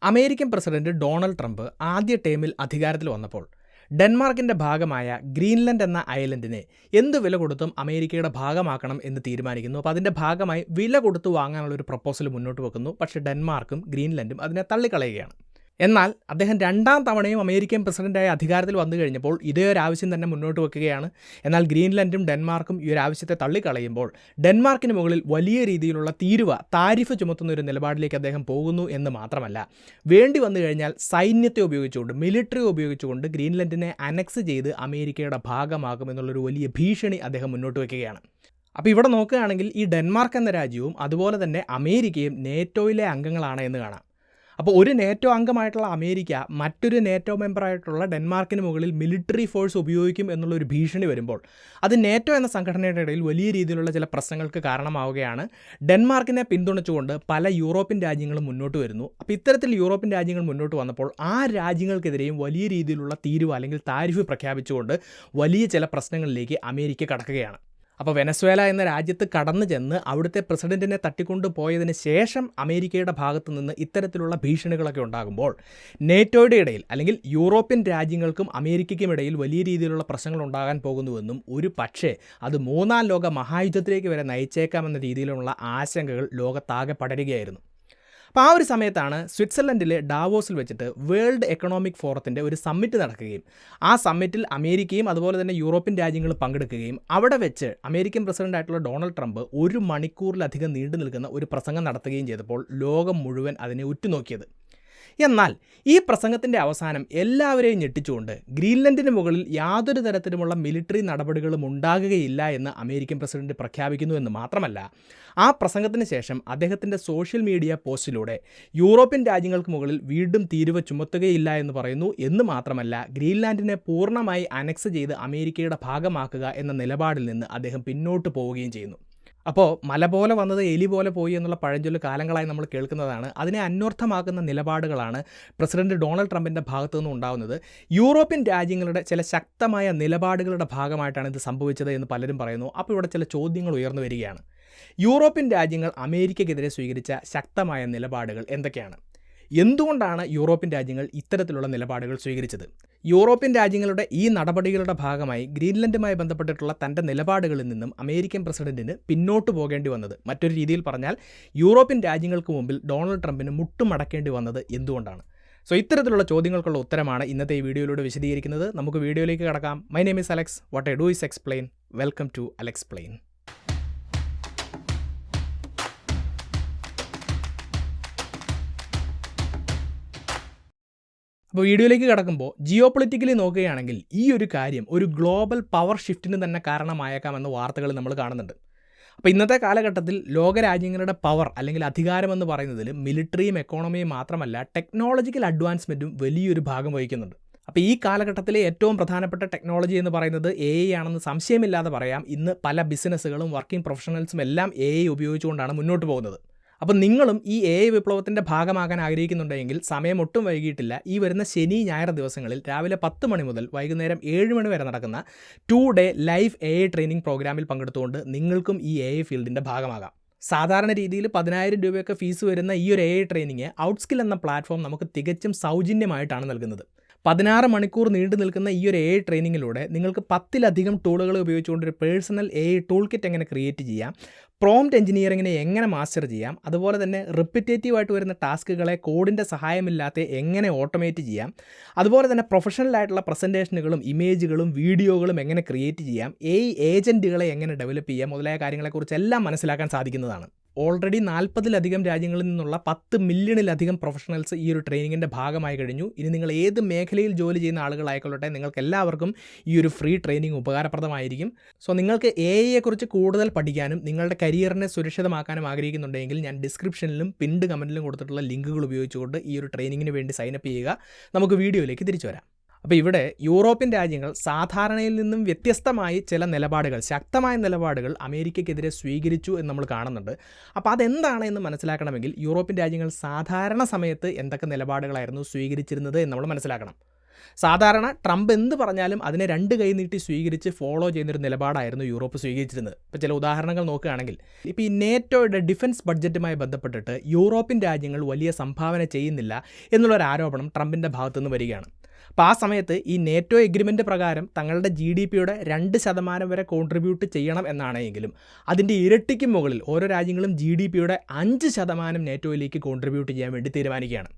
American president Donald Trump ആദ്യ ടേമിൽ അധികാരത്തിൽ വന്നപ്പോൾ ഡെൻമാർക്കിൻ്റെ ഭാഗമായ ഗ്രീൻലൻഡ് എന്ന ഐലൻഡിനെ എന്ത് വില കൊടുത്തും അമേരിക്കയുടെ ഭാഗമാക്കണം എന്ന് തീരുമാനിക്കുന്നു. അപ്പോൾ അതിൻ്റെ ഭാഗമായി വില കൊടുത്തു വാങ്ങാനുള്ള ഒരു പ്രപ്പോസൽ മുന്നോട്ട് വെക്കുന്നു. പക്ഷേ ഡെൻമാർക്കും ഗ്രീൻലൻഡും അതിനെ തള്ളിക്കളയുകയാണ്. എന്നാൽ അദ്ദേഹം രണ്ടാം തവണയും അമേരിക്കൻ പ്രസിഡന്റായി അധികാരത്തിൽ വന്നു കഴിഞ്ഞപ്പോൾ ഇതേ ഒരു ആവശ്യം തന്നെ മുന്നോട്ട് വെക്കുകയാണ്. എന്നാൽ ഗ്രീൻലൻഡും ഡെൻമാർക്കും ഈ ഒരു ആവശ്യത്തെ തള്ളിക്കളയുമ്പോൾ ഡെൻമാർക്കിന് മുകളിൽ വലിയ രീതിയിലുള്ള താരിഫ് ചുമത്തുന്ന ഒരു നിലപാടിലേക്ക് അദ്ദേഹം പോകുന്നു എന്ന് മാത്രമല്ല, വേണ്ടി വന്നു കഴിഞ്ഞാൽ സൈന്യത്തെ ഉപയോഗിച്ചുകൊണ്ട്, മിലിറ്ററി ഉപയോഗിച്ചുകൊണ്ട് ഗ്രീൻലൻഡിനെ അനക്സ് ചെയ്ത് അമേരിക്കയുടെ ഭാഗമാകും എന്നുള്ളൊരു വലിയ ഭീഷണി അദ്ദേഹം മുന്നോട്ട് വയ്ക്കുകയാണ്. അപ്പോൾ ഇവിടെ നോക്കുകയാണെങ്കിൽ ഈ ഡെൻമാർക്ക് എന്ന രാജ്യവും അതുപോലെ തന്നെ അമേരിക്കയും നേറ്റോയിലെ അംഗങ്ങളാണ് എന്ന് കാണാം. അപ്പോൾ ഒരു നേറ്റോ അംഗമായിട്ടുള്ള അമേരിക്ക മറ്റൊരു നേറ്റോ മെമ്പറായിട്ടുള്ള ഡെൻമാർക്കിന് മുകളിൽ മിലിറ്ററി ഫോഴ്സ് ഉപയോഗിക്കും എന്നുള്ളൊരു ഭീഷണി വരുമ്പോൾ അത് നേറ്റോ എന്ന സംഘടനയുടെ ഇടയിൽ വലിയ രീതിയിലുള്ള ചില പ്രശ്നങ്ങൾക്ക് കാരണമാവുകയാണ്. ഡെൻമാർക്കിനെ പിന്തുണച്ചുകൊണ്ട് പല യൂറോപ്യൻ രാജ്യങ്ങളും മുന്നോട്ട് വരുന്നു. അപ്പോൾ ഇത്തരത്തിൽ യൂറോപ്യൻ രാജ്യങ്ങൾ മുന്നോട്ട് വന്നപ്പോൾ ആ രാജ്യങ്ങൾക്കെതിരെയും വലിയ രീതിയിലുള്ള തീരുവ അല്ലെങ്കിൽ താരിഫ് പ്രഖ്യാപിച്ചുകൊണ്ട് വലിയ ചില പ്രശ്നങ്ങളിലേക്ക് അമേരിക്ക കടക്കുകയാണ്. അപ്പോൾ വെനസ്വേല എന്ന രാജ്യത്ത് കടന്നു ചെന്ന് അവിടുത്തെ പ്രസിഡന്റിനെ തട്ടിക്കൊണ്ടു പോയതിന് ശേഷം അമേരിക്കയുടെ ഭാഗത്തു നിന്ന് ഇത്തരത്തിലുള്ള ഭീഷണികളൊക്കെ ഉണ്ടാകുമ്പോൾ നേറ്റോയുടെ ഇടയിൽ അല്ലെങ്കിൽ യൂറോപ്യൻ രാജ്യങ്ങൾക്കും അമേരിക്കയ്ക്കും ഇടയിൽ വലിയ രീതിയിലുള്ള പ്രശ്നങ്ങൾ ഉണ്ടാകാൻ പോകുന്നുവെന്നും ഒരു പക്ഷേ അത് മൂന്നാം ലോക മഹായുദ്ധത്തിലേക്ക് വരെ നയിച്ചേക്കാമെന്ന രീതിയിലുള്ള ആശങ്കകൾ ലോകത്താകെ പടരുകയായിരുന്നു. അപ്പോൾ ആ ഒരു സമയത്താണ് സ്വിറ്റ്സർലൻഡിലെ ഡാവോസിൽ വെച്ചിട്ട് വേൾഡ് എക്കണോമിക് ഫോറത്തിൻ്റെ ഒരു സമ്മിറ്റ് നടക്കുകയും ആ സമ്മിറ്റിൽ അമേരിക്കയും അതുപോലെ തന്നെ യൂറോപ്യൻ രാജ്യങ്ങളും പങ്കെടുക്കുകയും അവിടെ വെച്ച് അമേരിക്കൻ പ്രസിഡന്റായിട്ടുള്ള ഡൊണാൾഡ് ട്രംപ് 1 മണിക്കൂറിലധികം നീണ്ടു നിൽക്കുന്ന ഒരു പ്രസംഗം നടത്തുകയും ചെയ്തപ്പോൾ ലോകം മുഴുവൻ അതിനെ ഉറ്റുനോക്കിയത്. എന്നാൽ ഈ പ്രസംഗത്തിൻ്റെ അവസാനം എല്ലാവരെയും ഞെട്ടിച്ചുകൊണ്ട് ഗ്രീൻലൻഡിന് മുകളിൽ യാതൊരു തരത്തിലുമുള്ള മിലിറ്ററി നടപടികളും ഉണ്ടാകുകയില്ല എന്ന് അമേരിക്കൻ പ്രസിഡന്റ് പ്രഖ്യാപിക്കുന്നു എന്ന് മാത്രമല്ല, ആ പ്രസംഗത്തിന് ശേഷം അദ്ദേഹത്തിൻ്റെ സോഷ്യൽ മീഡിയ പോസ്റ്റിലൂടെ യൂറോപ്യൻ രാജ്യങ്ങൾക്ക് മുകളിൽ വീണ്ടും തീരുവ ചുമത്തുകയില്ല എന്ന് പറയുന്നു എന്ന് മാത്രമല്ല, ഗ്രീൻലാൻഡിനെ പൂർണ്ണമായി അനക്സ് ചെയ്ത് അമേരിക്കയുടെ ഭാഗമാക്കുക എന്ന നിലപാടിൽ നിന്ന് അദ്ദേഹം പിന്നോട്ട് പോവുകയും ചെയ്യുന്നു. അപ്പോൾ മല പോലെ വന്നത് എലി പോലെ പോയി എന്നുള്ള പഴഞ്ചൊല്ല് കാലങ്ങളായി നമ്മൾ കേൾക്കുന്നതാണ്. അതിനെ അന്വർത്ഥമാക്കുന്ന നിലപാടുകളാണ് പ്രസിഡന്റ് ഡൊണാൾഡ് ട്രംപിൻ്റെ ഭാഗത്തു നിന്നും ഉണ്ടാകുന്നത്. യൂറോപ്യൻ രാജ്യങ്ങളുടെ ചില ശക്തമായ നിലപാടുകളുടെ ഭാഗമായിട്ടാണ് ഇത് സംഭവിച്ചത് എന്ന് പലരും പറയുന്നു. അപ്പോൾ ഇവിടെ ചില ചോദ്യങ്ങൾ ഉയർന്നു വരികയാണ്. യൂറോപ്യൻ രാജ്യങ്ങൾ അമേരിക്കയ്ക്കെതിരെ സ്വീകരിച്ച ശക്തമായ നിലപാടുകൾ എന്തൊക്കെയാണ്? എന്തുകൊണ്ടാണ് യൂറോപ്യൻ രാജ്യങ്ങൾ ഇത്തരത്തിലുള്ള നിലപാടുകൾ സ്വീകരിച്ചത്? യൂറോപ്യൻ രാജ്യങ്ങളുടെ ഈ നടപടികളുടെ ഭാഗമായി ഗ്രീൻലൻഡുമായി ബന്ധപ്പെട്ടിട്ടുള്ള തൻ്റെ നിലപാടുകളിൽ നിന്നും അമേരിക്കൻ പ്രസിഡന്റിന് പിന്നോട്ട് പോകേണ്ടി വന്നത്, മറ്റൊരു രീതിയിൽ പറഞ്ഞാൽ യൂറോപ്യൻ രാജ്യങ്ങൾക്ക് മുമ്പിൽ ഡൊണാൾഡ് ട്രംപിന് മുട്ടുമടക്കേണ്ടി വന്നത് എന്തുകൊണ്ടാണ്? ഇത്തരത്തിലുള്ള ചോദ്യങ്ങൾക്കുള്ള ഉത്തരമാണ് ഇന്നത്തെ ഈ വീഡിയോയിലൂടെ വിശദീകരിക്കുന്നത്. നമുക്ക് വീഡിയോയിലേക്ക് കടക്കാം. My name is Alex. What I do is explain. Welcome to Alexplain. അപ്പോൾ വീഡിയോയിലേക്ക് കടക്കുമ്പോൾ ജിയോ പൊളിറ്റിക്കലി നോക്കുകയാണെങ്കിൽ ഈ ഒരു കാര്യം ഒരു ഗ്ലോബൽ പവർ ഷിഫ്റ്റിന് തന്നെ കാരണമായേക്കാമെന്ന വാർത്തകൾ നമ്മൾ കാണുന്നുണ്ട്. അപ്പോൾ ഇന്നത്തെ കാലഘട്ടത്തിൽ ലോകരാജ്യങ്ങളുടെ പവർ അല്ലെങ്കിൽ അധികാരമെന്ന് പറയുന്നതിൽ മിലിറ്ററിയും എക്കോണമിയും മാത്രമല്ല ടെക്നോളജിക്കൽ അഡ്വാൻസ്മെൻറ്റും വലിയൊരു ഭാഗം വഹിക്കുന്നുണ്ട്. അപ്പോൾ ഈ കാലഘട്ടത്തിലെ ഏറ്റവും പ്രധാനപ്പെട്ട ടെക്നോളജി എന്ന് പറയുന്നത് AI ആണെന്ന് സംശയമില്ലാതെ പറയാം. ഇന്ന് പല ബിസിനസ്സുകളും വർക്കിംഗ് പ്രൊഫഷണൽസും എല്ലാം AI ഉപയോഗിച്ചുകൊണ്ടാണ് മുന്നോട്ട് പോകുന്നത്. അപ്പോൾ നിങ്ങളും ഈ AI വിപ്ലവത്തിൻ്റെ ഭാഗമാകാൻ ആഗ്രഹിക്കുന്നുണ്ടെങ്കിൽ സമയം ഒട്ടും വൈകിയിട്ടില്ല. ഈ വരുന്ന ശനി ഞായർ ദിവസങ്ങളിൽ രാവിലെ 10 മണി മുതൽ വൈകുന്നേരം 7 മണി വരെ നടക്കുന്ന 2 ഡേ ലൈവ് AI ട്രെയിനിങ് പ്രോഗ്രാമിൽ പങ്കെടുത്തുകൊണ്ട് നിങ്ങൾക്കും ഈ AI ഫീൽഡിൻ്റെ ഭാഗമാകാം. സാധാരണ രീതിയിൽ 10,000 രൂപയൊക്കെ ഫീസ് വരുന്ന ഈ ഒരു AI ട്രെയിനിങ് ഔട്ട്സ്കിൽ എന്ന പ്ലാറ്റ്ഫോം നമുക്ക് തികച്ചും സൗജന്യമായിട്ടാണ് നൽകുന്നത്. 16 മണിക്കൂർ നീണ്ടു നിൽക്കുന്ന ഈ ഒരു AI ട്രെയിനിങ്ങിലൂടെ നിങ്ങൾക്ക് 10-ലധികം ടൂളുകൾ ഉപയോഗിച്ചുകൊണ്ട് ഒരു പേഴ്സണൽ AI ടൂൾ കിറ്റ് എങ്ങനെ ക്രിയേറ്റ് ചെയ്യാം, പ്രോംപ്റ്റ് എഞ്ചിനീയറിങ്ങിനെ എങ്ങനെ മാസ്റ്റർ ചെയ്യാം, അതുപോലെ തന്നെ റിപ്പിറ്റേറ്റീവായിട്ട് വരുന്ന ടാസ്കുകളെ കോഡിൻ്റെ സഹായമില്ലാതെ എങ്ങനെ ഓട്ടോമേറ്റ് ചെയ്യാം, അതുപോലെ തന്നെ പ്രൊഫഷണലായിട്ടുള്ള പ്രസൻറ്റേഷനുകളും ഇമേജുകളും വീഡിയോകളും എങ്ങനെ ക്രിയേറ്റ് ചെയ്യാം, AI ഏജൻറ്റുകളെ എങ്ങനെ ഡെവലപ്പ് ചെയ്യാം മുതലായ കാര്യങ്ങളെക്കുറിച്ചെല്ലാം മനസ്സിലാക്കാൻ സാധിക്കുന്നതാണ്. ഓൾറെഡി 40-ലധികം രാജ്യങ്ങളിൽ നിന്നുള്ള 10 മില്യണിലധികം പ്രൊഫഷണൽസ് ഈ ഒരു ട്രെയിനിങ്ങിൻ്റെ ഭാഗമായി കഴിഞ്ഞു. ഇനി നിങ്ങൾ ഏത് മേഖലയിൽ ജോലി ചെയ്യുന്ന ആളുകളായിക്കൊള്ളട്ടെ, നിങ്ങൾക്ക് എല്ലാവർക്കും ഈ ഒരു ഫ്രീ ട്രെയിനിങ് ഉപകാരപ്രദമായിരിക്കും. നിങ്ങൾക്ക് AIയെക്കുറിച്ച് കൂടുതൽ പഠിക്കാനും നിങ്ങളുടെ കരിയറിനെ സുരക്ഷിതമാക്കാനും ആഗ്രഹിക്കുന്നുണ്ടെങ്കിൽ ഞാൻ ഡിസ്ക്രിപ്ഷനിലും പിൻഡ് കമൻറ്റിലും കൊടുത്തിട്ടുള്ള ലിങ്കുകൾ ഉപയോഗിച്ചുകൊണ്ട് ഈ ഒരു ട്രെയിനിങ്ങിന് വേണ്ടി സൈനപ്പ് ചെയ്യുക. നമുക്ക് വീഡിയോയിലേക്ക് തിരിച്ചു വരാം. അപ്പോൾ ഇവിടെ യൂറോപ്യൻ രാജ്യങ്ങൾ സാധാരണയിൽ നിന്നും വ്യത്യസ്തമായി ചില നിലപാടുകൾ, ശക്തമായ നിലപാടുകൾ അമേരിക്കയ്ക്കെതിരെ സ്വീകരിച്ചു എന്ന് നമ്മൾ കാണുന്നുണ്ട്. അപ്പോൾ അതെന്താണ് എന്ന് മനസ്സിലാക്കണമെങ്കിൽ യൂറോപ്യൻ രാജ്യങ്ങൾ സാധാരണ സമയത്ത് എന്തൊക്കെ നിലപാടുകളായിരുന്നു സ്വീകരിച്ചിരുന്നത് എന്ന് നമ്മൾ മനസ്സിലാക്കണം. സാധാരണ ട്രംപ് എന്ത് പറഞ്ഞാലും അതിനെ രണ്ട് കൈ നീട്ടി സ്വീകരിച്ച് ഫോളോ ചെയ്യുന്നൊരു നിലപാടായിരുന്നു യൂറോപ്പ് സ്വീകരിച്ചിരുന്നത്. ഇപ്പോൾ ചില ഉദാഹരണങ്ങൾ നോക്കുകയാണെങ്കിൽ ഇപ്പോൾ ഈ നേറ്റോയുടെ ഡിഫൻസ് ബഡ്ജറ്റുമായി ബന്ധപ്പെട്ടിട്ട് യൂറോപ്യൻ രാജ്യങ്ങൾ വലിയ സംഭാവന ചെയ്യുന്നില്ല എന്നുള്ളൊരു ആരോപണം ട്രംപിൻ്റെ ഭാഗത്തുനിന്ന് വരികയാണ്. അപ്പോൾ ആ സമയത്ത് ഈ നേറ്റോ എഗ്രിമെൻ്റ് പ്രകാരം തങ്ങളുടെ GDPയുടെ 2% വരെ കോൺട്രിബ്യൂട്ട് ചെയ്യണം എന്നാണെങ്കിലും അതിൻ്റെ ഇരട്ടിക്ക് മുകളിൽ ഓരോ രാജ്യങ്ങളും GDPയുടെ 5% നേറ്റോയിലേക്ക് കോൺട്രിബ്യൂട്ട് ചെയ്യാൻ വേണ്ടി തീരുമാനിക്കുകയാണ്.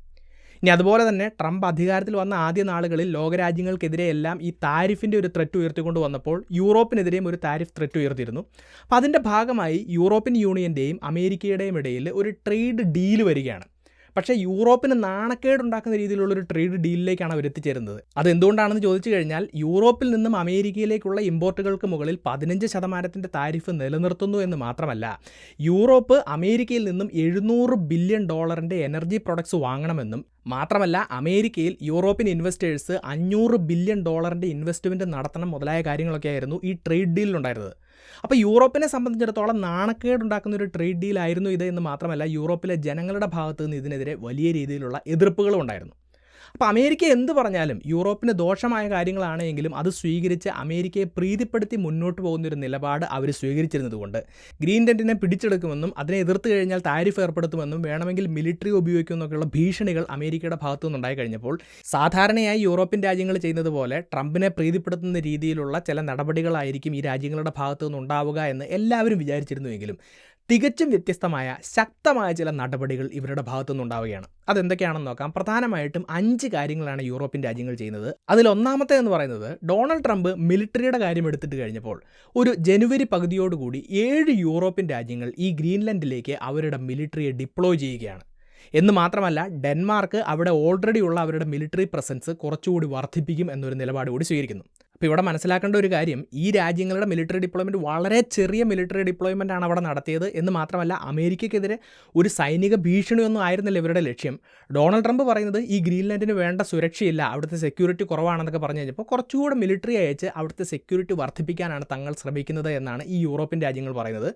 ഇനി അതുപോലെ തന്നെ ട്രംപ് അധികാരത്തിൽ വന്ന ആദ്യ നാളുകളിൽ ലോകരാജ്യങ്ങൾക്കെതിരെയെല്ലാം ഈ താരിഫിൻ്റെ ഒരു ത്രെറ്റ് ഉയർത്തിക്കൊണ്ട് വന്നപ്പോൾ യൂറോപ്പിനെതിരെയും ഒരു താരിഫ് ത്രെറ്റ് ഉയർത്തിയിരുന്നു. അപ്പോൾ അതിൻ്റെ ഭാഗമായി യൂറോപ്യൻ യൂണിയൻ്റെയും അമേരിക്കയുടെയും ഇടയിൽ ഒരു ട്രേഡ് ഡീൽ വരികയാണ്. പക്ഷേ യൂറോപ്പിന് നാണക്കേടുണ്ടാക്കുന്ന രീതിയിലുള്ളൊരു ട്രേഡ് ഡീലിലേക്കാണ് അവർ എത്തിച്ചേരുന്നത്. അതെന്തുകൊണ്ടാണെന്ന് ചോദിച്ചു കഴിഞ്ഞാൽ യൂറോപ്പിൽ നിന്നും അമേരിക്കയിലേക്കുള്ള ഇമ്പോർട്ടുകൾക്ക് മുകളിൽ 15% താരിഫ് നിലനിർത്തുന്നു എന്ന് മാത്രമല്ല, യൂറോപ്പ് അമേരിക്കയിൽ നിന്നും $700 ബില്യൺ എനർജി പ്രൊഡക്ട്സ് വാങ്ങണമെന്നും മാത്രമല്ല അമേരിക്കയിൽ യൂറോപ്യൻ ഇൻവെസ്റ്റേഴ്സ് $500 ബില്യൺ ഇൻവെസ്റ്റ്മെൻറ്റ് നടത്തണം മുതലായ കാര്യങ്ങളൊക്കെ ആയിരുന്നു ഈ ട്രേഡ് ഡീലിലുണ്ടായിരുന്നത്. അപ്പോൾ യൂറോപ്പിനെ സംബന്ധിച്ചിടത്തോളം നാണക്കേടുണ്ടാക്കുന്ന ഒരു ട്രേഡ് ഡീലായിരുന്നു ഇത് എന്ന് മാത്രമല്ല, യൂറോപ്പിലെ ജനങ്ങളുടെ ഭാഗത്തു നിന്ന് ഇതിനെതിരെ വലിയ രീതിയിലുള്ള എതിർപ്പുകളും ഉണ്ടായിരുന്നു. അപ്പോൾ അമേരിക്ക എന്ത് പറഞ്ഞാലും യൂറോപ്പിന് ദോഷമായ കാര്യങ്ങളാണെങ്കിലും അത് സ്വീകരിച്ച് അമേരിക്കയെ പ്രീതിപ്പെടുത്തി മുന്നോട്ട് പോകുന്നൊരു നിലപാട് അവർ സ്വീകരിച്ചിരുന്നതുകൊണ്ട് ഗ്രീൻലൻഡിനെ പിടിച്ചെടുക്കുമെന്നും അതിനെ എതിർത്ത് കഴിഞ്ഞാൽ താരിഫ് ഏർപ്പെടുത്തുമെന്നും വേണമെങ്കിൽ മിലിറ്ററി ഉപയോഗിക്കുമെന്നൊക്കെയുള്ള ഭീഷണികൾ അമേരിക്കയുടെ ഭാഗത്തു നിന്നുണ്ടായി കഴിഞ്ഞപ്പോൾ സാധാരണയായി യൂറോപ്യൻ രാജ്യങ്ങൾ ചെയ്യുന്നത് പോലെ ട്രംപിനെ പ്രീതിപ്പെടുത്തുന്ന രീതിയിലുള്ള ചില നടപടികളായിരിക്കും ഈ രാജ്യങ്ങളുടെ ഭാഗത്തു നിന്നുണ്ടാവുക എന്ന് എല്ലാവരും വിചാരിച്ചിരുന്നുവെങ്കിലും തികച്ചും വ്യത്യസ്തമായ ശക്തമായ ചില നടപടികൾ ഇവരുടെ ഭാഗത്തുനിന്നുണ്ടാവുകയാണ്. അതെന്തൊക്കെയാണെന്ന് നോക്കാം. പ്രധാനമായിട്ടും 5 കാര്യങ്ങളാണ് യൂറോപ്യൻ രാജ്യങ്ങൾ ചെയ്യുന്നത്. അതിലൊന്നാമത്തെ എന്ന് പറയുന്നത്, ഡൊണാൾഡ് ട്രംപ് മിലിറ്ററിയുടെ കാര്യം എടുത്തിട്ട് കഴിഞ്ഞപ്പോൾ ഒരു ജനുവരി പകുതിയോടുകൂടി 7 യൂറോപ്യൻ രാജ്യങ്ങൾ ഈ ഗ്രീൻലൻഡിലേക്ക് അവരുടെ മിലിറ്ററിയെ ഡിപ്ലോയ് ചെയ്യുകയാണ്. എന്ന് മാത്രമല്ല ഡെൻമാർക്ക് അവിടെ ഓൾറെഡി ഉള്ള അവരുടെ മിലിറ്ററി പ്രസൻസ് കുറച്ചുകൂടി വർദ്ധിപ്പിക്കും എന്നൊരു നിലപാട് കൂടി സ്വീകരിക്കുന്നു. അപ്പോൾ ഇവിടെ മനസ്സിലാക്കേണ്ട ഒരു കാര്യം, ഈ രാജ്യങ്ങളുടെ മിലിറ്ററി ഡിപ്ലോയ്മെൻറ്റ് വളരെ ചെറിയ മിലിറ്ററി ഡിപ്ലോയ്മെൻ്റ് ആണ് അവിടെ നടത്തിയത് എന്ന് മാത്രമല്ല അമേരിക്കയ്ക്കെതിരെ ഒരു സൈനിക ഭീഷണിയൊന്നും ആയിരുന്നില്ല ഇവരുടെ ലക്ഷ്യം. ഡൊണാൾഡ് ട്രംപ് പറയുന്നത് ഈ ഗ്രീൻലാൻഡിന് വേണ്ട സുരക്ഷയില്ല, അവിടുത്തെ സെക്യൂരിറ്റി കുറവാണെന്നൊക്കെ പറഞ്ഞു കഴിഞ്ഞപ്പോൾ കുറച്ചുകൂടെ മിലിറ്ററി അയച്ച് അവിടുത്തെ സെക്യൂരിറ്റി വർദ്ധിപ്പിക്കാനാണ് തങ്ങൾ ശ്രമിക്കുന്നത് എന്നാണ് ഈ യൂറോപ്യൻ രാജ്യങ്ങൾ പറയുന്നത്.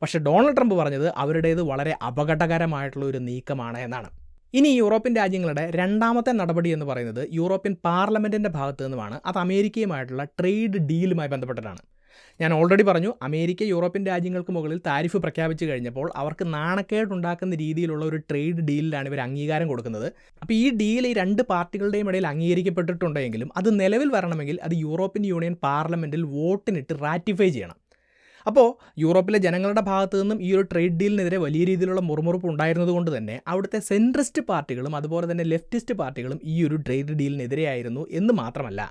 പക്ഷേ ഡൊണാൾഡ് ട്രംപ് പറഞ്ഞത് അവരുടേത് വളരെ അപകടകരമായിട്ടുള്ള ഒരു നീക്കമാണ് എന്നാണ്. ഇനി യൂറോപ്യൻ രാജ്യങ്ങളുടെ രണ്ടാമത്തെ നടപടി എന്ന് പറയുന്നത് യൂറോപ്യൻ പാർലമെൻറ്റിൻ്റെ ഭാഗത്തു നിന്നുമാണ്. അത് അമേരിക്കയുമായിട്ടുള്ള ട്രേഡ് ഡീലുമായി ബന്ധപ്പെട്ടിട്ടാണ്. ഞാൻ ഓൾറെഡി പറഞ്ഞു, അമേരിക്ക യൂറോപ്യൻ രാജ്യങ്ങൾക്ക് മുകളിൽ താരിഫ് പ്രഖ്യാപിച്ചു കഴിഞ്ഞപ്പോൾ അവർക്ക് നാണക്കേടുണ്ടാക്കുന്ന രീതിയിലുള്ള ഒരു ട്രേഡ് ഡീലിലാണ് ഇവർ അംഗീകാരം കൊടുക്കുന്നത്. അപ്പോൾ ഈ ഡീൽ ഈ 2 പാർട്ടികളുടെയും ഇടയിൽ അംഗീകരിക്കപ്പെട്ടിട്ടുണ്ടെങ്കിലും അത് നിലവിൽ വരണമെങ്കിൽ അത് യൂറോപ്യൻ യൂണിയൻ പാർലമെൻറ്റിൽ വോട്ടിനിട്ട് റാറ്റിഫൈ ചെയ്യണം. അപ്പോൾ യൂറോപ്പിലെ ജനങ്ങളുടെ ഭാഗത്തു നിന്നും ഈ ഒരു ട്രേഡ് ഡീലിനെതിരെ വലിയ രീതിയിലുള്ള മുറുമുറുപ്പ് ഉണ്ടായിരുന്നത് കൊണ്ട് തന്നെ അവിടുത്തെ സെൻട്രിസ്റ്റ് പാർട്ടികളും അതുപോലെ തന്നെ ലെഫ്റ്റിസ്റ്റ് പാർട്ടികളും ഈ ഒരു ട്രേഡ് ഡീലിനെതിരെയായിരുന്നു. എന്ന് മാത്രമല്ല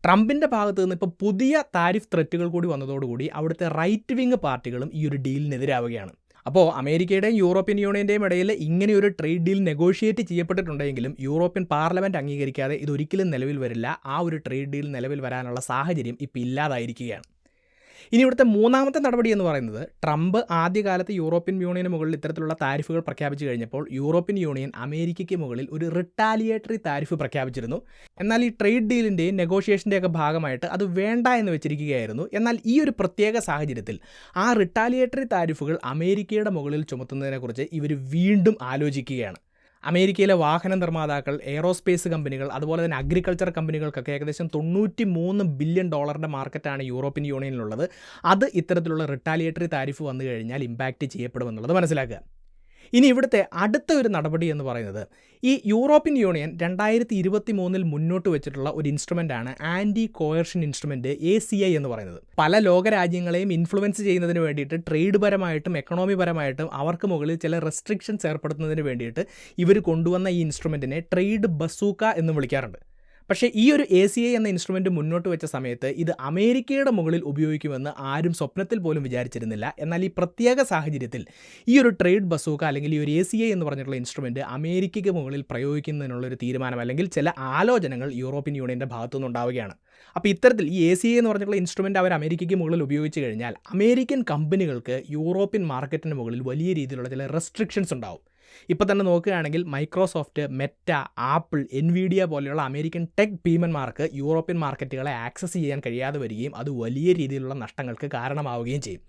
ട്രംപിൻ്റെ ഭാഗത്തു നിന്ന് ഇപ്പോൾ പുതിയ താരിഫ് ത്രെറ്റുകൾ കൂടി വന്നതോടുകൂടി അവിടുത്തെ റൈറ്റ് വിങ് പാർട്ടികളും ഈ ഒരു ഡീലിനെതിരാവുകയാണ്. അപ്പോൾ അമേരിക്കയുടെയും യൂറോപ്യൻ യൂണിയൻ്റെയും ഇടയിൽ ഇങ്ങനെയൊരു ട്രേഡ് ഡീൽ നെഗോഷിയേറ്റ് ചെയ്യപ്പെട്ടിട്ടുണ്ടെങ്കിലും യൂറോപ്യൻ പാർലമെൻറ്റ് അംഗീകരിക്കാതെ ഇതൊരിക്കലും നിലവിൽ വരില്ല. ആ ഒരു ട്രേഡ് ഡീൽ നിലവിൽ വരാനുള്ള സാഹചര്യം ഇപ്പോൾ ഇല്ലാതായിരിക്കുകയാണ്. ഇനി ഇവിടുത്തെ മൂന്നാമത്തെ നടപടി എന്ന് പറയുന്നത്, ട്രംപ് ആദ്യകാലത്ത് യൂറോപ്യൻ യൂണിയന് മുകളിൽ ഇത്തരത്തിലുള്ള താരിഫുകൾ പ്രഖ്യാപിച്ചു കഴിഞ്ഞപ്പോൾ യൂറോപ്യൻ യൂണിയൻ അമേരിക്കയ്ക്ക് മുകളിൽ ഒരു റിട്ടാലിയേറ്ററി താരിഫ് പ്രഖ്യാപിച്ചിരുന്നു. എന്നാൽ ഈ ട്രേഡ് ഡീലിൻ്റെയും നെഗോഷിയേഷൻ്റെയൊക്കെ ഭാഗമായിട്ട് അത് വേണ്ട എന്ന് വെച്ചിരിക്കുകയായിരുന്നു. എന്നാൽ ഈ ഒരു പ്രത്യേക സാഹചര്യത്തിൽ ആ റിട്ടാലിയേറ്ററി താരിഫുകൾ അമേരിക്കയുടെ മുകളിൽ ചുമത്തുന്നതിനെക്കുറിച്ച് ഇവർ വീണ്ടും ആലോചിക്കുകയാണ്. അമേരിക്കയിലെ വാഹന നിർമ്മാതാക്കൾ, എയ്റോസ്പേസ് കമ്പനികൾ, അതുപോലെ തന്നെ അഗ്രികൾച്ചർ കമ്പനികൾക്കൊക്കെ ഏകദേശം $93 ബില്യൺ മാർക്കറ്റാണ് യൂറോപ്യൻ യൂണിയനിലുള്ളത്. അത് ഇത്തരത്തിലുള്ള റിട്ടാലിയേറ്ററി താരിഫ് വന്നു കഴിഞ്ഞാൽ ഇമ്പാക്റ്റ് ചെയ്യപ്പെടുമെന്നുള്ളത് മനസ്സിലാക്കുക. ഇനി ഇവിടുത്തെ അടുത്ത ഒരു നടപടി എന്ന് പറയുന്നത്, ഈ യൂറോപ്യൻ യൂണിയൻ 2023 മുന്നോട്ട് വെച്ചിട്ടുള്ള ഒരു ഇൻസ്ട്രുമെൻ്റാണ് ആൻറ്റി കോയർഷൻ ഇൻസ്ട്രുമെൻറ്റ് ACI എന്ന് പറയുന്നത്. പല ലോകരാജ്യങ്ങളെയും ഇൻഫ്ലുവൻസ് ചെയ്യുന്നതിന് വേണ്ടിയിട്ട് ട്രേഡ് പരമായിട്ടും എക്കണോമി പരമായിട്ടും അവർക്ക് മുകളിൽ ചില റെസ്ട്രിക്ഷൻസ് ഏർപ്പെടുത്തുന്നതിന് വേണ്ടിയിട്ട് ഇവർ കൊണ്ടുവന്ന ഈ ഇൻസ്ട്രുമെൻറ്റിനെ ട്രേഡ് ബസൂക്ക എന്ന് വിളിക്കാറുണ്ട്. പക്ഷേ ഈ ഒരു ACI എന്ന ഇൻസ്ട്രുമെൻറ്റ് മുന്നോട്ട് വെച്ച സമയത്ത് ഇത് അമേരിക്കയുടെ മുകളിൽ ഉപയോഗിക്കുമെന്ന് ആരും സ്വപ്നത്തിൽ പോലും വിചാരിച്ചിരുന്നില്ല. എന്നാൽ ഈ പ്രത്യേക സാഹചര്യത്തിൽ ഈ ഒരു ട്രേഡ് ബസൂക്ക അല്ലെങ്കിൽ ഈ ഒരു ACI എന്ന് പറഞ്ഞിട്ടുള്ള ഇൻസ്ട്രുമെൻറ്റ് അമേരിക്കയ്ക്ക് മുകളിൽ പ്രയോഗിക്കുന്നതിനുള്ളൊരു തീരുമാനം അല്ലെങ്കിൽ ചില ആലോചനകൾ യൂറോപ്യൻ യൂണിയൻ്റെ ഭാഗത്തുനിന്നുണ്ടാവുകയാണ്. അപ്പോൾ ഇത്തരത്തിൽ ഈ ACI എന്ന് പറഞ്ഞിട്ടുള്ള ഇൻസ്ട്രുമെൻറ്റ് അവർ അമേരിക്കയ്ക്ക് മുകളിൽ ഉപയോഗിച്ച് കഴിഞ്ഞാൽ അമേരിക്കൻ കമ്പനികൾക്ക് യൂറോപ്യൻ മാർക്കറ്റിന് മുകളിൽ വലിയ രീതിയിലുള്ള ചില റെസ്ട്രിക്ഷൻസ് ഉണ്ടാവും. ഇപ്പോൾ തന്നെ നോക്കുകയാണെങ്കിൽ മൈക്രോസോഫ്റ്റ്, മെറ്റ, ആപ്പിൾ, എൻവിഡിയ പോലെയുള്ള അമേരിക്കൻ ടെക് ഭീമന്മാർക്ക് യൂറോപ്യൻ മാർക്കറ്റുകളെ ആക്സസ് ചെയ്യാൻ കഴിയാതെ വരികയും അത് വലിയ രീതിയിലുള്ള നഷ്ടങ്ങൾക്ക് കാരണമാവുകയും ചെയ്യും.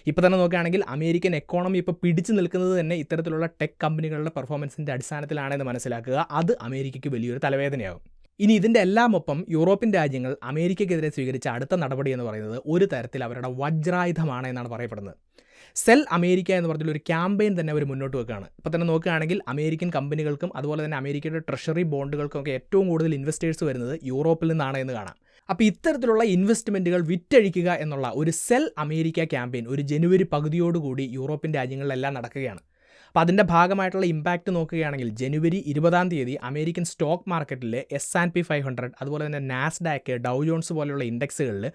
ഇപ്പോൾ തന്നെ നോക്കുകയാണെങ്കിൽ അമേരിക്കൻ എക്കോണമി ഇപ്പോൾ പിടിച്ചു നിൽക്കുന്നത് തന്നെ ഇത്തരത്തിലുള്ള ടെക് കമ്പനികളുടെ പെർഫോമൻസിൻ്റെ അടിസ്ഥാനത്തിലാണെന്ന് മനസ്സിലാക്കുക. അത് അമേരിക്കയ്ക്ക് വലിയൊരു തലവേദനയാകും. ഇനി ഇതിൻ്റെ എല്ലാമൊപ്പം യൂറോപ്യൻ രാജ്യങ്ങൾ അമേരിക്കയ്ക്കെതിരെ സ്വീകരിച്ച അടുത്ത നടപടി എന്ന് പറയുന്നത് ഒരു തരത്തിൽ അവരുടെ വജ്രായുധമാണ് എന്നാണ് പറയപ്പെടുന്നത്. സെൽ അമേരിക്ക എന്ന് പറഞ്ഞൊരു ക്യാമ്പയിൻ തന്നെ അവർ മുന്നോട്ട് വെക്കുകയാണ്. ഇപ്പോൾ തന്നെ നോക്കുകയാണെങ്കിൽ അമേരിക്കൻ കമ്പനികൾക്കും അതുപോലെ തന്നെ അമേരിക്കയുടെ ട്രഷറി ബോണ്ടുകൾക്കും ഒക്കെ ഏറ്റവും കൂടുതൽ ഇൻവെസ്റ്റേഴ്സ് വരുന്നത് യൂറോപ്പിൽ നിന്നാണ് എന്ന് കാണാം. അപ്പോൾ ഇത്തരത്തിലുള്ള ഇൻവെസ്റ്റ്മെൻറ്റുകൾ വിറ്റഴിക്കുക എന്നുള്ള ഒരു സെൽ അമേരിക്ക ക്യാമ്പയിൻ ഒരു ജനുവരി പകുതിയോടുകൂടി യൂറോപ്യൻ രാജ്യങ്ങളിലെല്ലാം നടക്കുകയാണ്. അപ്പോൾ അതിൻ്റെ ഭാഗമായിട്ടുള്ള ഇമ്പാക്റ്റ് നോക്കുകയാണെങ്കിൽ ജനുവരി 20 അമേരിക്കൻ സ്റ്റോക്ക് മാർക്കറ്റിലെ S&P 500 അതുപോലെ തന്നെ നാസ്ഡാക്ക്, ഡൗ ജോൺസ് പോലെയുള്ള ഇൻഡെക്സുകളിൽ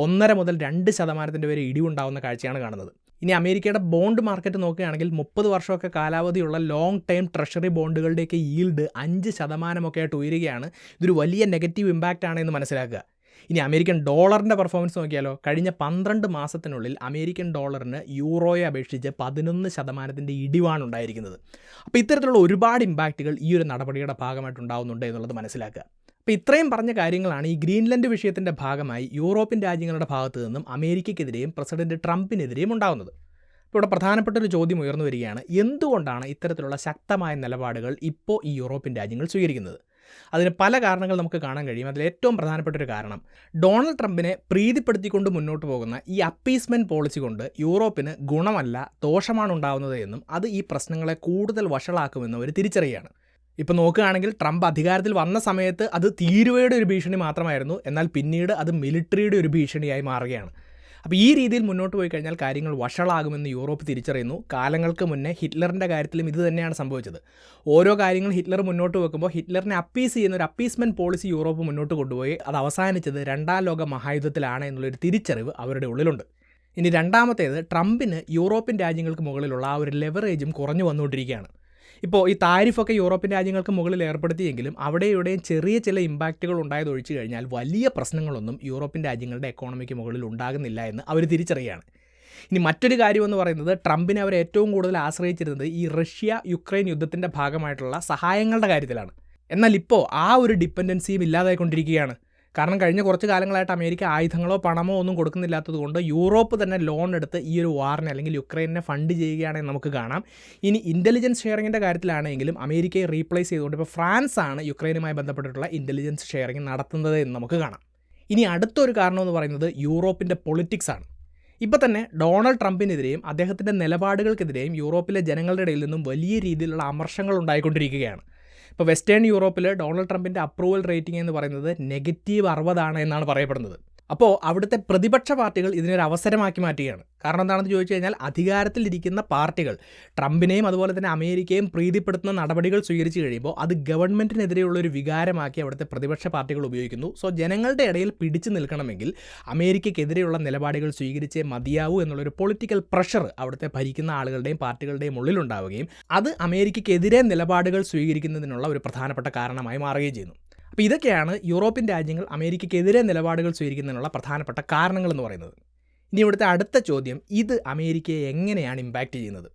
1.5 മുതൽ 2% വരെ ഇടിവുണ്ടാകുന്ന കാഴ്ചയാണ് കാണുന്നത്. ഇനി അമേരിക്കയുടെ ബോണ്ട് മാർക്കറ്റ് നോക്കുകയാണെങ്കിൽ 30 വർഷമൊക്കെ കാലാവധിയുള്ള ലോങ് ടൈം ട്രഷറി ബോണ്ടുകളുടെയൊക്കെ ഈൽഡ് 5% ആയിട്ട് ഉയരുകയാണ്. ഇതൊരു വലിയ നെഗറ്റീവ് ഇമ്പാക്റ്റ് ആണ് എന്ന് മനസ്സിലാക്കുക. ഇനി അമേരിക്കൻ ഡോളറിൻ്റെ പെർഫോമൻസ് നോക്കിയാലോ, കഴിഞ്ഞ 12 മാസത്തിനുള്ളിൽ അമേരിക്കൻ ഡോളറിന് യൂറോയെ അപേക്ഷിച്ച് 11% ഇടിവാണ് ഉണ്ടായിരിക്കുന്നത്. അപ്പോൾ ഇത്തരത്തിലുള്ള ഒരുപാട് ഇമ്പാക്റ്റുകൾ ഈ ഒരു നടപടിയുടെ ഭാഗമായിട്ടുണ്ടാകുന്നുണ്ട് എന്നുള്ളത് മനസ്സിലാക്കുക. അപ്പോൾ ഇത്രയും പറഞ്ഞ കാര്യങ്ങളാണ് ഈ ഗ്രീൻലൻഡ് വിഷയത്തിൻ്റെ ഭാഗമായി യൂറോപ്യൻ രാജ്യങ്ങളുടെ ഭാഗത്തു നിന്നും അമേരിക്കയ്ക്കെതിരെയും പ്രസിഡന്റ് ട്രംപിനെതിരെയും ഉണ്ടാകുന്നത്. ഇപ്പോൾ ഇവിടെ പ്രധാനപ്പെട്ട ഒരു ചോദ്യം ഉയർന്നു വരികയാണ്, എന്തുകൊണ്ടാണ് ഇത്തരത്തിലുള്ള ശക്തമായ നിലപാടുകൾ ഇപ്പോൾ ഈ യൂറോപ്യൻ രാജ്യങ്ങൾ സ്വീകരിക്കുന്നത്? അതിന് പല കാരണങ്ങൾ നമുക്ക് കാണാൻ കഴിയും. അതിൽ ഏറ്റവും പ്രധാനപ്പെട്ട ഒരു കാരണം, ഡൊണാൾഡ് ട്രംപിനെ പ്രീതിപ്പെടുത്തിക്കൊണ്ട് മുന്നോട്ട് പോകുന്ന ഈ അപ്പീസ്മെൻറ്റ് പോളിസി കൊണ്ട് യൂറോപ്പിന് ഗുണമല്ല ദോഷമാണ് ഉണ്ടാകുന്നത് എന്നും അത് ഈ പ്രശ്നങ്ങളെ കൂടുതൽ വഷളാക്കുമെന്നും അവർ തിരിച്ചറിയുകയാണ്. ഇപ്പോൾ നോക്കുകയാണെങ്കിൽ ട്രംപ് അധികാരത്തിൽ വന്ന സമയത്ത് അത് തീരുവയുടെ ഒരു ഭീഷണി മാത്രമായിരുന്നു, എന്നാൽ പിന്നീട് അത് മിലിറ്ററിയുടെ ഒരു ഭീഷണിയായി മാറുകയാണ്. അപ്പോൾ ഈ രീതിയിൽ മുന്നോട്ട് പോയി കഴിഞ്ഞാൽ കാര്യങ്ങൾ വഷളാകുമെന്ന് യൂറോപ്പ് തിരിച്ചറിയുന്നു. കാലങ്ങൾക്ക് മുന്നേ ഹിറ്റ്ലറിൻ്റെ കാര്യത്തിലും ഇത് തന്നെയാണ് സംഭവിച്ചത്. ഓരോ കാര്യങ്ങൾ ഹിറ്റ്ലർ മുന്നോട്ട് വെക്കുമ്പോൾ ഹിറ്റ്ലറിനെ അപ്പീസ് ചെയ്യുന്ന ഒരു അപ്പീസ്മെൻറ്റ് പോളിസി യൂറോപ്പ് മുന്നോട്ട് കൊണ്ടുപോയി അത് അവസാനിച്ചത് 2ാം ലോക മഹായുദ്ധത്തിലാണ് എന്നുള്ളൊരു തിരിച്ചറിവ് അവരുടെ ഉള്ളിലുണ്ട്. ഇനി രണ്ടാമത്തേത്, ട്രംപിന് യൂറോപ്യൻ രാജ്യങ്ങൾക്ക് മുകളിലുള്ള ആ ഒരു ലെവറേജും കുറഞ്ഞു വന്നുകൊണ്ടിരിക്കുകയാണ്. ഇപ്പോൾ ഈ താരിഫൊക്കെ യൂറോപ്യൻ രാജ്യങ്ങൾക്ക് മുകളിൽ ഏർപ്പെടുത്തിയെങ്കിലും അവിടെ ഇവിടെയും ചെറിയ ചില ഇമ്പാക്റ്റുകൾ ഉണ്ടായതൊഴിച്ചു കഴിഞ്ഞാൽ വലിയ പ്രശ്നങ്ങളൊന്നും യൂറോപ്യൻ രാജ്യങ്ങളുടെ എക്കോണമിക്ക് മുകളിൽ ഉണ്ടാകുന്നില്ല എന്ന് അവർ തിരിച്ചറിയുകയാണ്. ഇനി മറ്റൊരു കാര്യമെന്ന് പറയുന്നത്, ട്രംപിനെ അവർ ഏറ്റവും കൂടുതൽ ആശ്രയിച്ചിരുന്നത് ഈ റഷ്യ-യുക്രൈൻ യുദ്ധത്തിൻ്റെ ഭാഗമായിട്ടുള്ള സഹായങ്ങളുടെ കാര്യത്തിലാണ്. എന്നാൽ ഇപ്പോൾ ആ ഒരു ഡിപ്പെൻഡൻസിയും ഇല്ലാതായിക്കൊണ്ടിരിക്കുകയാണ്. കാരണം കഴിഞ്ഞ കുറച്ച് കാലങ്ങളായിട്ട് അമേരിക്ക ആയുധങ്ങളോ പണമോ ഒന്നും കൊടുക്കുന്നില്ലാത്തത് കൊണ്ട് യൂറോപ്പ് തന്നെ ലോൺ എടുത്ത് ഈ ഒരു വാറിനെ അല്ലെങ്കിൽ യുക്രൈനെ ഫണ്ട് ചെയ്യുകയാണെന്ന് നമുക്ക് കാണാം. ഇനി ഇൻ്റലിജൻസ് ഷെയറിങ്ങിൻ്റെ കാര്യത്തിലാണെങ്കിലും അമേരിക്കയെ റീപ്ലേസ് ചെയ്തുകൊണ്ട് ഇപ്പോൾ ഫ്രാൻസാണ് യുക്രൈനുമായി ബന്ധപ്പെട്ടിട്ടുള്ള ഇൻ്റലിജൻസ് ഷെയറിങ് നടത്തുന്നത് എന്ന് നമുക്ക് കാണാം. ഇനി അടുത്തൊരു കാരണം എന്ന് പറയുന്നത് യൂറോപ്പിൻ്റെ പൊളിറ്റിക്സ് ആണ്. ഇപ്പോൾ തന്നെ ഡൊണാൾഡ് ട്രംപിനെതിരെയും അദ്ദേഹത്തിൻ്റെ നിലപാടുകൾക്കെതിരെയും യൂറോപ്പിലെ ജനങ്ങളുടെ ഇടയിൽ നിന്നും വലിയ രീതിയിലുള്ള അമർഷങ്ങൾ ഉണ്ടായിക്കൊണ്ടിരിക്കുകയാണ്. ഇപ്പോൾ വെസ്റ്റേൺ യൂറോപ്പിൽ ഡൊണാൾഡ് ട്രംപിൻ്റെ അപ്രൂവൽ റേറ്റിംഗ് എന്ന് പറയുന്നത് -60 എന്നാണ് പറയപ്പെടുന്നത്. അപ്പോൾ അവിടുത്തെ പ്രതിപക്ഷ പാർട്ടികൾ ഇതിനൊരു അവസരമാക്കി മാറ്റുകയാണ്. കാരണം എന്താണെന്ന് ചോദിച്ചു കഴിഞ്ഞാൽ, അധികാരത്തിലിരിക്കുന്ന പാർട്ടികൾ ട്രംപിനെയും അതുപോലെ തന്നെ അമേരിക്കയും പ്രീതിപ്പെടുത്തുന്ന നടപടികൾ സ്വീകരിച്ചു കഴിയുമ്പോൾ അത് ഗവൺമെൻറ്റിനെതിരെയുള്ളൊരു വികാരമാക്കി അവിടുത്തെ പ്രതിപക്ഷ പാർട്ടികൾ ഉപയോഗിക്കുന്നു. സോ ജനങ്ങളുടെ ഇടയിൽ പിടിച്ചു നിൽക്കണമെങ്കിൽ അമേരിക്കയ്ക്കെതിരെയുള്ള നിലപാടുകൾ സ്വീകരിച്ചേ മതിയാവൂ എന്നുള്ളൊരു പൊളിറ്റിക്കൽ പ്രഷർ അവിടുത്തെ ഭരിക്കുന്ന ആളുകളുടെയും പാർട്ടികളുടെയും ഉള്ളിലുണ്ടാവുകയും അത് അമേരിക്കയ്ക്കെതിരെ നിലപാടുകൾ സ്വീകരിക്കുന്നതിനുള്ള ഒരു പ്രധാനപ്പെട്ട കാരണമായി മാറുകയും ചെയ്യുന്നു. അപ്പോൾ ഇതൊക്കെയാണ് യൂറോപ്യൻ രാജ്യങ്ങൾ അമേരിക്കയ്ക്കെതിരെ നിലപാടുകൾ സ്വീകരിക്കുന്നതിനുള്ള പ്രധാനപ്പെട്ട കാരണങ്ങളെന്ന് പറയുന്നത്. ഇനി ഇവിടുത്തെ അടുത്ത ചോദ്യം, ഇത് അമേരിക്കയെ എങ്ങനെയാണ് ഇമ്പാക്റ്റ് ചെയ്യുന്നത്?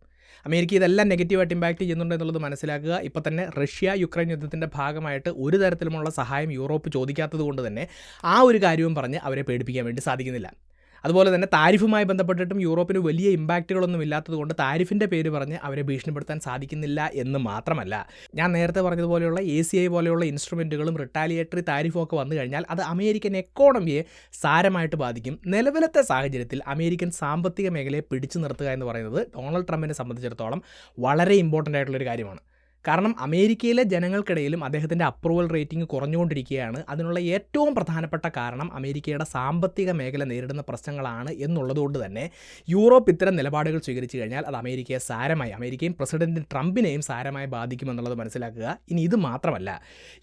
അമേരിക്ക ഇതെല്ലാം നെഗറ്റീവായിട്ട് ഇമ്പാക്റ്റ് ചെയ്യുന്നുണ്ട് എന്നുള്ളത് മനസ്സിലാക്കുക. ഇപ്പോൾ തന്നെ റഷ്യ-യുക്രൈൻ യുദ്ധത്തിൻ്റെ ഭാഗമായിട്ട് ഒരു തരത്തിലുമുള്ള സഹായം യൂറോപ്പ് ചോദിക്കാത്തത് കൊണ്ട് തന്നെ ആ ഒരു കാര്യവും പറഞ്ഞ് അവരെ പേടിപ്പിക്കാൻ വേണ്ടി സാധിക്കുന്നില്ല. അതുപോലെ തന്നെ താരിഫുമായി ബന്ധപ്പെട്ടിട്ടും യൂറോപ്പിന് വലിയ ഇമ്പാക്റ്റുകളൊന്നും ഇല്ലാത്തതുകൊണ്ട് താരിഫിൻ്റെ പേര് പറഞ്ഞ് അവരെ ഭീഷണിപ്പെടുത്താൻ സാധിക്കുന്നില്ല എന്ന് മാത്രമല്ല, ഞാൻ നേരത്തെ പറഞ്ഞതുപോലെയുള്ള ACI പോലെയുള്ള ഇൻസ്ട്രുമെൻറ്റുകളും റിട്ടാലിയേറ്ററി താരിഫും ഒക്കെ വന്നു കഴിഞ്ഞാൽ അത് അമേരിക്കൻ എക്കോണമിയെ സാരമായിട്ട് ബാധിക്കും. നിലവിലത്തെ സാഹചര്യത്തിൽ അമേരിക്കൻ സാമ്പത്തിക മേഖലയെ പിടിച്ചു നിർത്തുക എന്ന് പറയുന്നത് ഡൊണാൾഡ് ട്രംപിനെ സംബന്ധിച്ചിടത്തോളം വളരെ ഇമ്പോർട്ടൻ്റ് ആയിട്ടുള്ളൊരു കാര്യമാണ്. കാരണം അമേരിക്കയിലെ ജനങ്ങൾക്കിടയിലും അദ്ദേഹത്തിൻ്റെ അപ്രൂവൽ റേറ്റിംഗ് കുറഞ്ഞുകൊണ്ടിരിക്കുകയാണ്. അതിനുള്ള ഏറ്റവും പ്രധാനപ്പെട്ട കാരണം അമേരിക്കയുടെ സാമ്പത്തിക മേഖല നേരിടുന്ന പ്രശ്നങ്ങളാണ് എന്നുള്ളതുകൊണ്ട് തന്നെ യൂറോപ്പ് ഇത്തരം നിലപാടുകൾ സ്വീകരിച്ചു കഴിഞ്ഞാൽ അത് അമേരിക്കയെ സാരമായി, അമേരിക്കയും പ്രസിഡന്റ് ട്രംപിനെയും സാരമായി ബാധിക്കുമെന്നുള്ളത് മനസ്സിലാക്കുക. ഇനി ഇത് മാത്രമല്ല,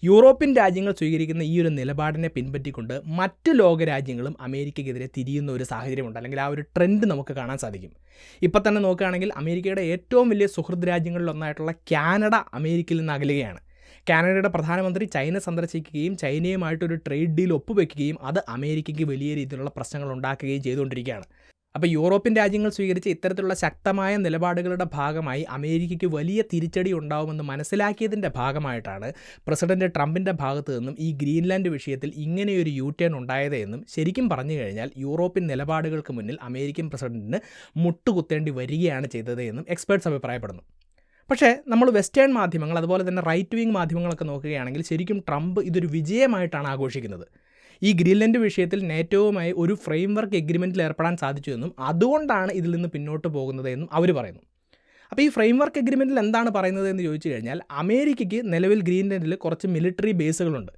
യൂറോപ്യൻ രാജ്യങ്ങൾ സ്വീകരിക്കുന്ന ഈ ഒരു നിലപാടിനെ പിൻപറ്റിക്കൊണ്ട് മറ്റ് ലോകരാജ്യങ്ങളും അമേരിക്കയ്ക്കെതിരെ തിരിയുന്ന ഒരു സാഹചര്യമുണ്ട്, അല്ലെങ്കിൽ ആ ഒരു ട്രെൻഡ് നമുക്ക് കാണാൻ സാധിക്കും. ഇപ്പം തന്നെ നോക്കുകയാണെങ്കിൽ അമേരിക്കയുടെ ഏറ്റവും വലിയ സുഹൃത്ത് രാജ്യങ്ങളിലൊന്നായിട്ടുള്ള കാനഡ അമേരിക്കയിൽ നിന്ന് അകലുകയാണ്. കാനഡയുടെ പ്രധാനമന്ത്രി ചൈന സന്ദർശിക്കുകയും ചൈനയുമായിട്ടൊരു ട്രേഡ് ഡീൽ ഒപ്പുവെക്കുകയും അത് അമേരിക്കയ്ക്ക് വലിയ രീതിയിലുള്ള പ്രശ്നങ്ങൾ ഉണ്ടാക്കുകയും ചെയ്തുകൊണ്ടിരിക്കുകയാണ്. അപ്പോൾ യൂറോപ്യൻ രാജ്യങ്ങൾ സ്വീകരിച്ച ഇത്തരത്തിലുള്ള ശക്തമായ നിലപാടുകളുടെ ഭാഗമായി അമേരിക്കയ്ക്ക് വലിയ തിരിച്ചടി ഉണ്ടാവുമെന്ന് മനസ്സിലാക്കിയതിൻ്റെ ഭാഗമായിട്ടാണ് പ്രസിഡന്റ് ട്രംപിൻ്റെ ഭാഗത്തു നിന്നും ഈ ഗ്രീൻലാൻഡ് വിഷയത്തിൽ ഇങ്ങനെയൊരു യു-ടേൺ ഉണ്ടായത് എന്നും ശരിക്കും പറഞ്ഞു കഴിഞ്ഞാൽ യൂറോപ്യൻ നിലപാടുകൾക്ക് മുന്നിൽ അമേരിക്കൻ പ്രസിഡന്റിന് മുട്ടുകുത്തേണ്ടി വരികയാണ് ചെയ്തത് എന്നും എക്സ്പേർട്സ് അഭിപ്രായപ്പെടുന്നു. പക്ഷേ നമ്മൾ വെസ്റ്റേൺ മാധ്യമങ്ങൾ അതുപോലെ തന്നെ റൈറ്റ് വിങ് മാധ്യമങ്ങളൊക്കെ നോക്കുകയാണെങ്കിൽ ശരിക്കും ട്രംപ് ഇതൊരു വിജയമായിട്ടാണ് ആഘോഷിക്കുന്നത്. ഈ ഗ്രീൻലൻഡ് വിഷയത്തിൽ നേറ്റോവുമായി ഒരു ഫ്രെയിംവർക്ക് എഗ്രിമെൻറ്റിൽ ഏർപ്പെടാൻ സാധിച്ചു എന്നും അതുകൊണ്ടാണ് ഇതിൽ നിന്ന് പിന്നോട്ട് പോകുന്നത് എന്നും അവർ പറയുന്നു. അപ്പോൾ ഈ ഫ്രെയിംവർക്ക് എഗ്രിമെൻറ്റിൽ എന്താണ് പറയുന്നത് എന്ന് ചോദിച്ചു കഴിഞ്ഞാൽ, അമേരിക്കയ്ക്ക് നിലവിൽ ഗ്രീൻലൻഡിൽ കുറച്ച് മിലിറ്ററി ബേസുകളുണ്ട്.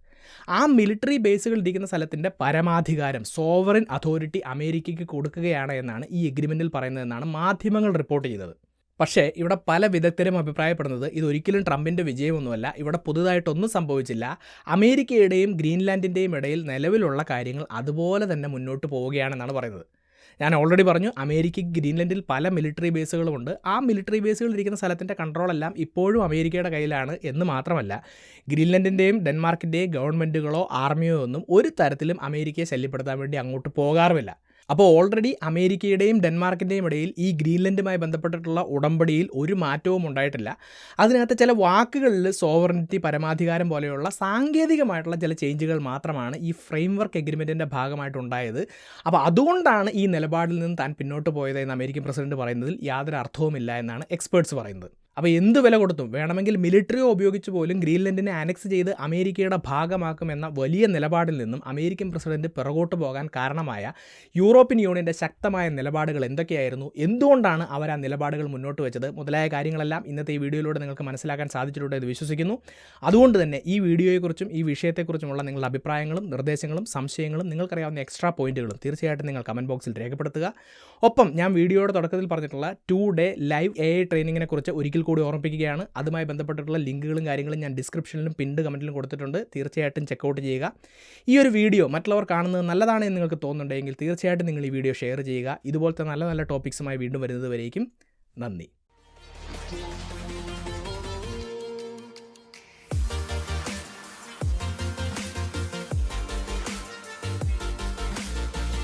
ആ മിലിറ്ററി ബേസുകൾ ഇരിക്കുന്ന സ്ഥലത്തിൻ്റെ പരമാധികാരം, സോവറിൻ അതോറിറ്റി അമേരിക്കയ്ക്ക് കൊടുക്കുകയാണ് എന്നാണ് ഈ എഗ്രിമെൻറ്റിൽ പറയുന്നതെന്നാണ് മാധ്യമങ്ങൾ റിപ്പോർട്ട് ചെയ്തത്. പക്ഷേ ഇവിടെ പല വിദഗ്ധരും അഭിപ്രായപ്പെടുന്നത് ഇതൊരിക്കലും ട്രംപിൻ്റെ വിജയമൊന്നുമല്ല, ഇവിടെ പുതുതായിട്ടൊന്നും സംഭവിച്ചില്ല. അമേരിക്കയുടെയും ഗ്രീൻലാൻഡിൻ്റെയും ഇടയിൽ നിലവിലുള്ള കാര്യങ്ങൾ അതുപോലെ തന്നെ മുന്നോട്ട് പോവുകയാണെന്നാണ് പറയുന്നത്. ഞാൻ ഓൾറെഡി പറഞ്ഞു, അമേരിക്കയ്ക്ക് ഗ്രീൻലൻഡിൽ പല മിലിറ്ററി ബേസുകളുമുണ്ട്. ആ മിലിറ്ററി ബേസുകൾ ഇരിക്കുന്ന സ്ഥലത്തിൻ്റെ കൺട്രോളെല്ലാം ഇപ്പോഴും അമേരിക്കയുടെ കയ്യിലാണ് എന്ന് മാത്രമല്ല, ഗ്രീൻലൻഡിൻ്റെയും ഡെൻമാർക്കിൻ്റെയും ഗവൺമെൻറ്റുകളോ ആർമിയോ ഒന്നും ഒരു തരത്തിലും അമേരിക്കയെ ശല്യപ്പെടുത്താൻ വേണ്ടി അങ്ങോട്ട് പോകാറുമില്ല. അപ്പോൾ ഓൾറെഡി അമേരിക്കയുടെയും ഡെൻമാർക്കിൻ്റെയും ഇടയിൽ ഈ ഗ്രീൻലൻഡുമായി ബന്ധപ്പെട്ടിട്ടുള്ള ഉടമ്പടിയിൽ ഒരു മാറ്റവും ഉണ്ടായിട്ടില്ല. അതിനകത്ത് ചില വാക്കുകളിൽ സോവറിനിറ്റി, പരമാധികാരം പോലെയുള്ള സാങ്കേതികമായിട്ടുള്ള ചില ചേഞ്ചുകൾ മാത്രമാണ് ഈ ഫ്രെയിംവർക്ക് എഗ്രിമെൻറ്റിൻ്റെ ഭാഗമായിട്ടുണ്ടായത്. അപ്പോൾ അതുകൊണ്ടാണ് ഈ നിലപാടിൽ നിന്ന് താൻ പിന്നോട്ട് പോയത് എന്ന് അമേരിക്കൻ പ്രസിഡന്റ് പറയുന്നതിൽ യാതൊരു അർത്ഥവുമില്ല എന്നാണ് എക്സ്പേർട്സ് പറയുന്നത്. അപ്പോൾ എന്ത് വില കൊടുത്തും വേണമെങ്കിൽ മിലിറ്ററിയോ ഉപയോഗിച്ച് പോലും ഗ്രീൻലൻഡിനെ അനക്സ് ചെയ്ത് അമേരിക്കയുടെ ഭാഗമാക്കുമെന്ന വലിയ നിലപാടിൽ നിന്നും അമേരിക്കൻ പ്രസിഡന്റ് പിറകോട്ട് പോകാൻ കാരണമായ യൂറോപ്യൻ യൂണിയൻ്റെ ശക്തമായ നിലപാടുകൾ എന്തൊക്കെയായിരുന്നു, എന്തുകൊണ്ടാണ് അവർ ആ നിലപാടുകൾ മുന്നോട്ട് വെച്ചത് മുതലായ കാര്യങ്ങളെല്ലാം ഇന്നത്തെ ഈ വീഡിയോയിലൂടെ നിങ്ങൾക്ക് മനസ്സിലാക്കാൻ സാധിച്ചിട്ടുണ്ട് എന്ന് വിശ്വസിക്കുന്നു. അതുകൊണ്ട് തന്നെ ഈ വീഡിയോയെക്കുറിച്ചും ഈ വിഷയത്തെക്കുറിച്ചുമുള്ള നിങ്ങളുടെ അഭിപ്രായങ്ങളും നിർദ്ദേശങ്ങളും സംശയങ്ങളും നിങ്ങൾക്കറിയാവുന്ന എക്സ്ട്രാ പോയിന്റുകളും തീർച്ചയായിട്ടും നിങ്ങൾ കമൻറ്റ് ബോക്സിൽ രേഖപ്പെടുത്തുക. ഒപ്പം ഞാൻ വീഡിയോയുടെ തുടക്കത്തിൽ പറഞ്ഞിട്ടുള്ള 2-day ലൈവ് AI ട്രെയിനിങ്ങിനെ കുറിച്ച് ഒരിക്കൽ കൂടി ഓർമ്മിപ്പിക്കുകയാണ്. അതുമായി ബന്ധപ്പെട്ടിട്ടുള്ള ലിങ്കുകളും കാര്യങ്ങളും ഞാൻ ഡിസ്ക്രിപ്ഷനിലും പിൻഡ് കമൻറ്റിലും കൊടുത്തിട്ടുണ്ട്. തീർച്ചയായിട്ടും ചെക്കൗട്ട് ചെയ്യുക. ഈ ഒരു വീഡിയോ മറ്റുള്ളവർ കാണുന്നത് നല്ലതാണ് എന്ന് നിങ്ങൾക്ക് തോന്നുന്നുണ്ടെങ്കിൽ തീർച്ചയായിട്ടും നിങ്ങൾ ഈ വീഡിയോ ഷെയർ ചെയ്യുക. ഇതുപോലത്തെ നല്ല നല്ല ടോപ്പിക്സുമായി വീണ്ടും വരുന്നത് വരേക്കും നന്ദി.